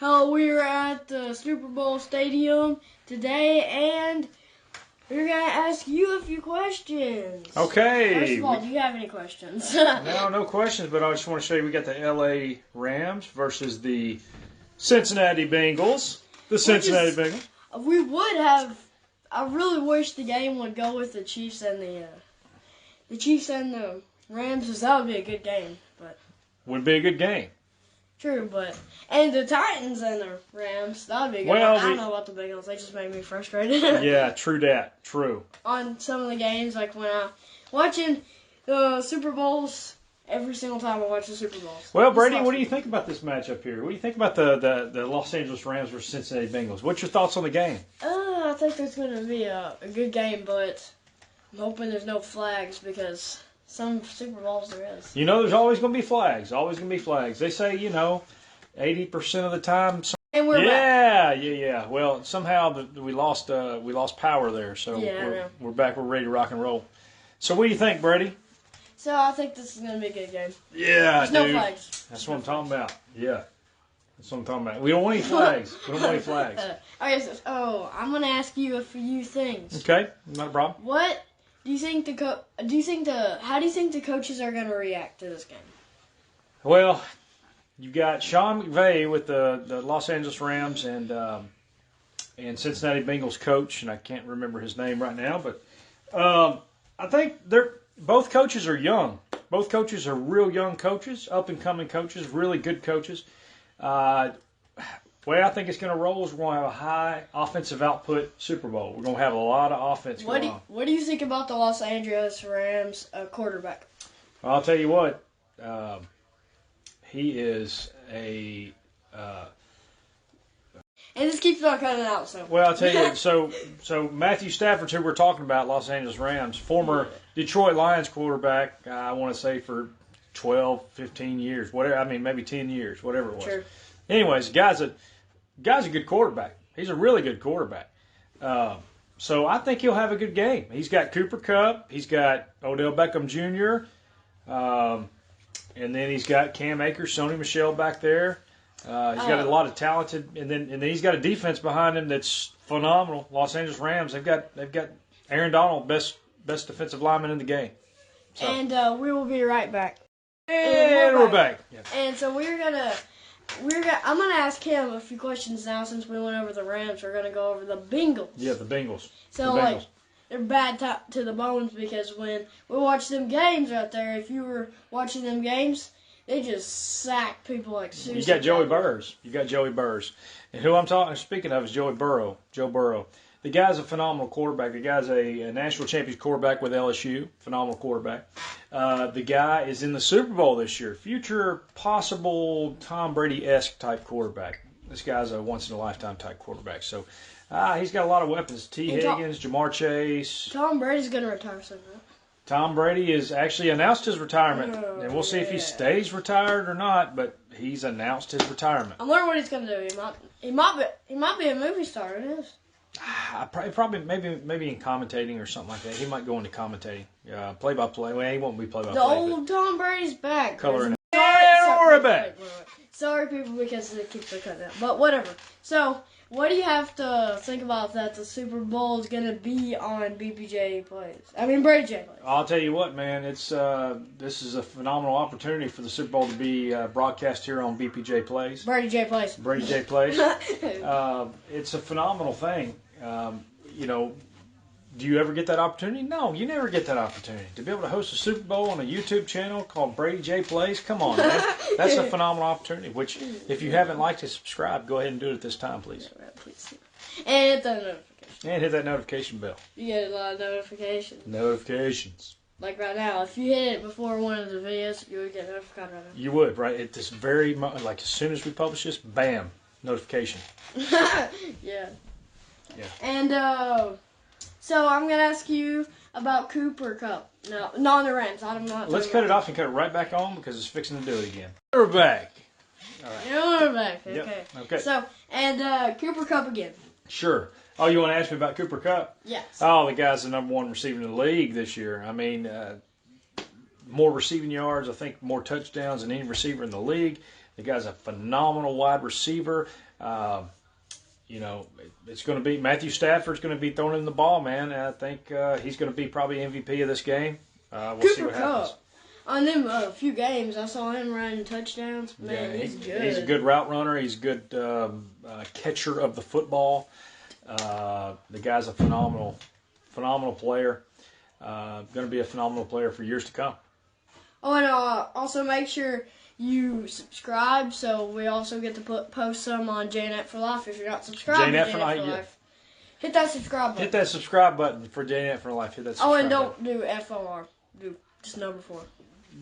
how we are at the Super Bowl stadium today, and we're going to ask you a few questions. Okay. First of all, do you have any questions? No questions, but I just want to show you we got the LA Rams versus the Cincinnati Bengals. Bengals. We would have. I really wish the game would go with the Chiefs and the Rams, because that would be a good game. But would be a good game. True, and the Titans and the Rams, that would be a good game. I don't know about the Bengals. They just make me frustrated. Yeah, true that. True. On some of the games, like when I'm watching the Super Bowls, every single time I watch the Super Bowls. Well, Brady, what do you think about this matchup here? What do you think about the Los Angeles Rams versus Cincinnati Bengals? What's your thoughts on the game? I think there's going to be a good game, but I'm hoping there's no flags, because some Super Bowls there is. You know, there's always going to be flags. Always going to be flags. They say, 80% of the time. And we're back. Yeah. Well, somehow we lost power there, so we're back. We're ready to rock and roll. So, what do you think, Brady? So I think this is going to be a good game. Yeah, There's no flags. That's what I'm talking about. Yeah. That's what I'm talking about. We don't want any flags. I'm going to ask you a few things. Okay, not a problem. What do you think how do you think the coaches are going to react to this game? Well, you got Sean McVay with the Los Angeles Rams and Cincinnati Bengals coach, and I can't remember his name right now, but I think both coaches are young. Both coaches are real young coaches, up-and-coming coaches, really good coaches. The way I think it's going to roll is we're going to have a high offensive output Super Bowl. We're going to have a lot of offense going on. What do you think about the Los Angeles Rams quarterback? Well, I'll tell you what. He is a... and this keeps on cutting out. So. Well, I'll tell you. So Matthew Stafford, who we're talking about, Los Angeles Rams, former Detroit Lions quarterback, I want to say for 12, 15 years, whatever. I mean, maybe 10 years, whatever it was. Sure. Anyways, guy's a good quarterback. He's a really good quarterback. So I think he'll have a good game. He's got Cooper Kupp. He's got Odell Beckham Jr. And then he's got Cam Akers, Sony Michel back there. He's got a lot of talented, and then he's got a defense behind him that's phenomenal. Los Angeles Rams. They've got Aaron Donald, best defensive lineman in the game. So. And we will be right back. And we're back. Yeah. And so I'm gonna ask him a few questions now, since we went over the Rams. We're gonna go over the Bengals. Yeah, the Bengals. So they're bad to the bones, because when we watch them games out there, if you were watching them games, they just sack people like seriously. You got Joey Burrs. And who I'm speaking of is Joe Burrow. The guy's a phenomenal quarterback. The guy's a national championship quarterback with LSU. Phenomenal quarterback. The guy is in the Super Bowl this year. Future possible Tom Brady-esque type quarterback. This guy's a once-in-a-lifetime type quarterback. So he's got a lot of weapons. Higgins, Jamar Chase. Tom Brady's going to retire soon, right? Tom Brady has actually announced his retirement. And we'll see if he stays retired or not, but he's announced his retirement. I wonder what he's going to do. He might be a movie star. It is. Probably maybe in commentating or something like that. He might go into commentating, play-by-play. Well, he won't be play-by-play. The old Tom Brady's back. Coloring. And we're back. Sorry, people, because it keeps cutting out. But whatever. So, what do you have to think about that the Super Bowl is going to be on Brady J Plays? I'll tell you what, man. This is a phenomenal opportunity for the Super Bowl to be broadcast here on BPJ Plays. Brady J Plays. Brady J Plays. It's a phenomenal thing. Do you ever get that opportunity? No, you never get that opportunity. To be able to host a Super Bowl on a YouTube channel called Brady J Plays, come on, man. That's a phenomenal opportunity, which, if you haven't liked and subscribed, go ahead and do it at this time, please. Yeah, please. And hit that notification. And hit that notification bell. You get a lot of notifications. Notifications. Like right now, if you hit it before one of the videos, you would get notified right now. You would, right? At this very moment, like as soon as we publish this, bam, notification. Yeah. And, so I'm going to ask you about Cooper Kupp. No, not the Rams. I'm not. Let's cut it off and cut it right back on, because it's fixing to do it again. We're back. All right. We're back. Okay. Yep. Okay. So, and Cooper Kupp again. Sure. Oh, you want to ask me about Cooper Kupp? Yes. Oh, the guy's the number one receiver in the league this year. I mean, more receiving yards, I think more touchdowns than any receiver in the league. The guy's a phenomenal wide receiver. You know, it's going to be Matthew Stafford's going to be throwing in the ball, man. And I think he's going to be probably MVP of this game. We'll see what happens. Kupp. On them few games, I saw him running touchdowns. Man, he's good. He's a good route runner. He's a good catcher of the football. The guy's a phenomenal player. Going to be a phenomenal player for years to come. Oh, and also make sure you subscribe, so we also get to post some on JNet for Life. If you're not subscribed to JNet for Life, hit that subscribe button. Hit that subscribe button for JNet for Life. Hit that subscribe and don't button. do FOR. Do just number 4.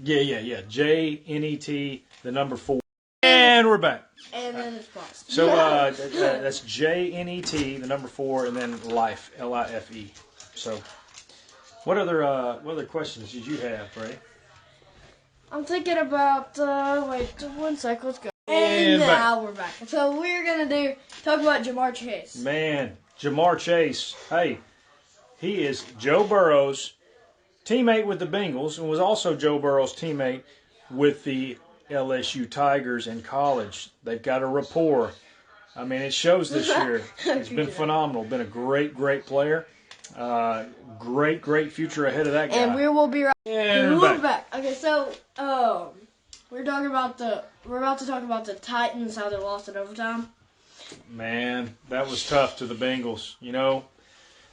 Yeah. JNET, the number 4. And we're back. And then it's paused. So that's JNET, the number 4, and then Life, LIFE. So what other questions did you have, Ray? I'm thinking about, wait, 1 sec, let's go. And now we're back. So we're going to talk about Jamar Chase. Man, Jamar Chase, hey, he is Joe Burrow's teammate with the Bengals and was also Joe Burrow's teammate with the LSU Tigers in college. They've got a rapport. I mean, it shows this year. He's been phenomenal. Been a great player. Great future ahead of that guy. And we will be right back. Okay, so we're about to talk about the Titans, how they lost in overtime. Man, that was tough to the Bengals. You know,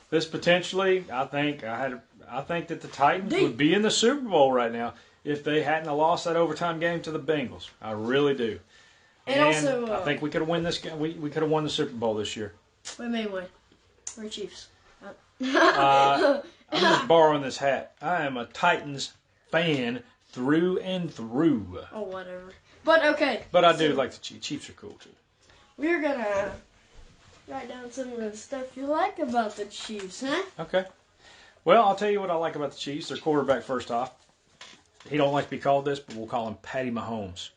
this potentially, I think that the Titans would be in the Super Bowl right now if they hadn't lost that overtime game to the Bengals. I really do. And also, I think we could have won this game. We could have won the Super Bowl this year. We may win. We're Chiefs. I'm just borrowing this hat. I am a Titans fan through and through. Oh, whatever. But okay. But I do like the Chiefs. Chiefs are cool too. We're gonna write down some of the stuff you like about the Chiefs, huh? Okay. Well, I'll tell you what I like about the Chiefs. Their quarterback, first off. He don't like to be called this, but we'll call him Patty Mahomes.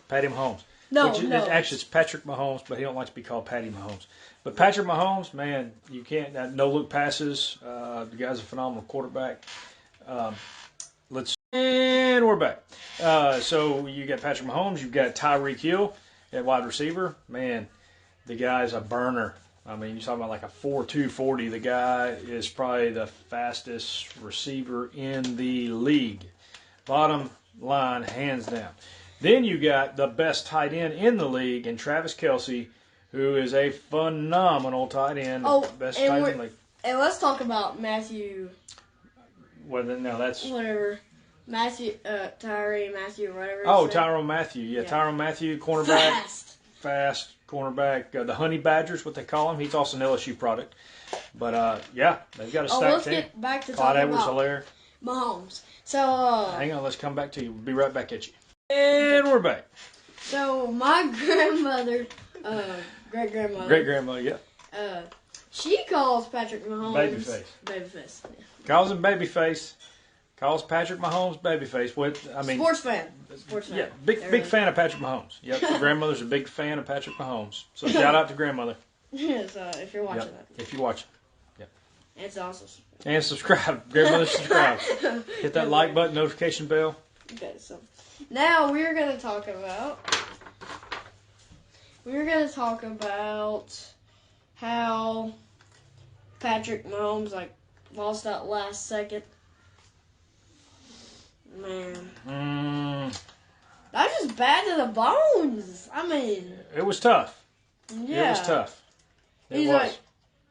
Patty Mahomes. No. Actually, it's Patrick Mahomes, but he don't like to be called Patty Mahomes. But Patrick Mahomes, man, you can't no-look passes. The guy's a phenomenal quarterback. And we're back. So you got Patrick Mahomes. You've got Tyreek Hill at wide receiver. Man, the guy's a burner. I mean, you're talking about like a 4.2 40. The guy is probably the fastest receiver in the league. Bottom line, hands down. Then you got the best tight end in the league, and Travis Kelce, who is a phenomenal tight end. Best tight end in the league. And let's talk about Matthew. Well, no, that's whatever. Tyrone Matthew, whatever. Tyrone Matthew. Yeah, Tyrone Matthew, cornerback. Fast cornerback. The Honey Badgers, what they call him. He's also an LSU product. But, they've got a stacked team. Let's get back to Clyde talking Edwards-Helaire. Mahomes. So, hang on, let's come back to you. We'll be right back at you. And we're back. So, my grandmother, great-grandmother, yeah. She calls Patrick Mahomes Babyface. Babyface. Yeah. Calls him Babyface. Calls Patrick Mahomes Babyface. Sports fan. Yeah, big fan of Patrick Mahomes. Yep, my grandmother's a big fan of Patrick Mahomes. So shout out to grandmother. So if you're watching that. If you're watching. Yep. It's awesome. And subscribe. Grandmother, subscribe. Hit that like button, notification bell. Okay, so now we're gonna talk about how Patrick Mahomes lost that last second. Man. That's just bad to the bones. I mean, it was tough. Yeah. It was tough. He's like,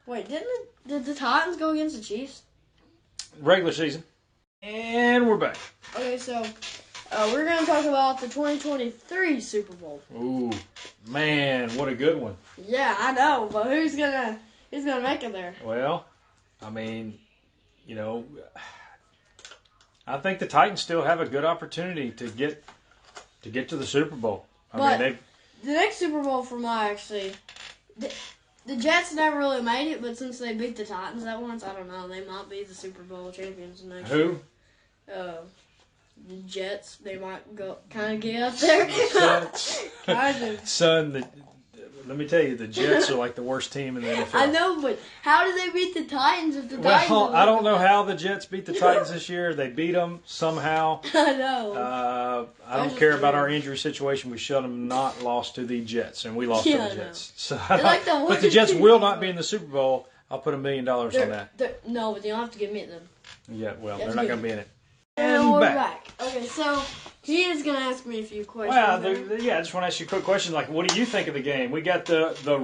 wait, did the Titans go against the Chiefs? Regular season. And we're back. Okay, so we're going to talk about the 2023 Super Bowl. Ooh, man, what a good one. Yeah, I know, but who's gonna make it there? Well, I mean, I think the Titans still have a good opportunity to get to the Super Bowl. The next Super Bowl for the Jets never really made it, but since they beat the Titans that once, I don't know, they might be the Super Bowl champions next year. Who? The Jets, they might go kind of get up there. Son, let me tell you, the Jets are like the worst team in the NFL. I know, but how did they beat the Titans if the Titans? Well, I don't know how the Jets beat the Titans this year. They beat them somehow. I know. I don't care about our injury situation. We should have not lost to the Jets, and we lost to the Jets. So, like but the Jets will not be in the Super Bowl. I'll put $1 million on that. No, but you don't have to give me them. Yeah, well, they're not going to be in it. And we're back. Okay, so he is going to ask me a few questions. Well, I just want to ask you a quick question. Like, what do you think of the game? We got the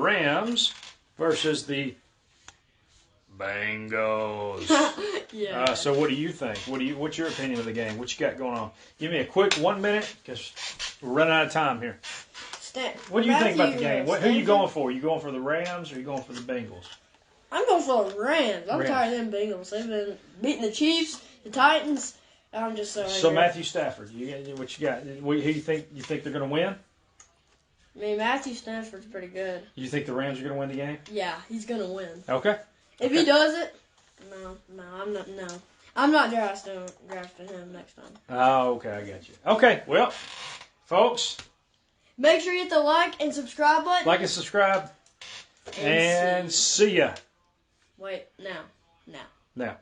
Rams versus the Bengals. Yeah. So what do you think? What's your opinion of the game? What you got going on? Give me a quick 1 minute, because we're running out of time here. What do you think about the game? Who are you going for? Are you going for the Rams or are you going for the Bengals? I'm going for the Rams. I'm tired of them Bengals. They've been beating the Chiefs, the Titans. I'm just so angry. So Matthew Stafford, what you got? Who you think they're going to win? I mean, Matthew Stafford's pretty good. You think the Rams are going to win the game? Yeah, he's going to win. Okay. If he does it, I'm not drafting him next time. Oh, okay, I got you. Okay, well, folks, make sure you hit the like and subscribe button. Like and subscribe, and see ya. Wait, now. Now.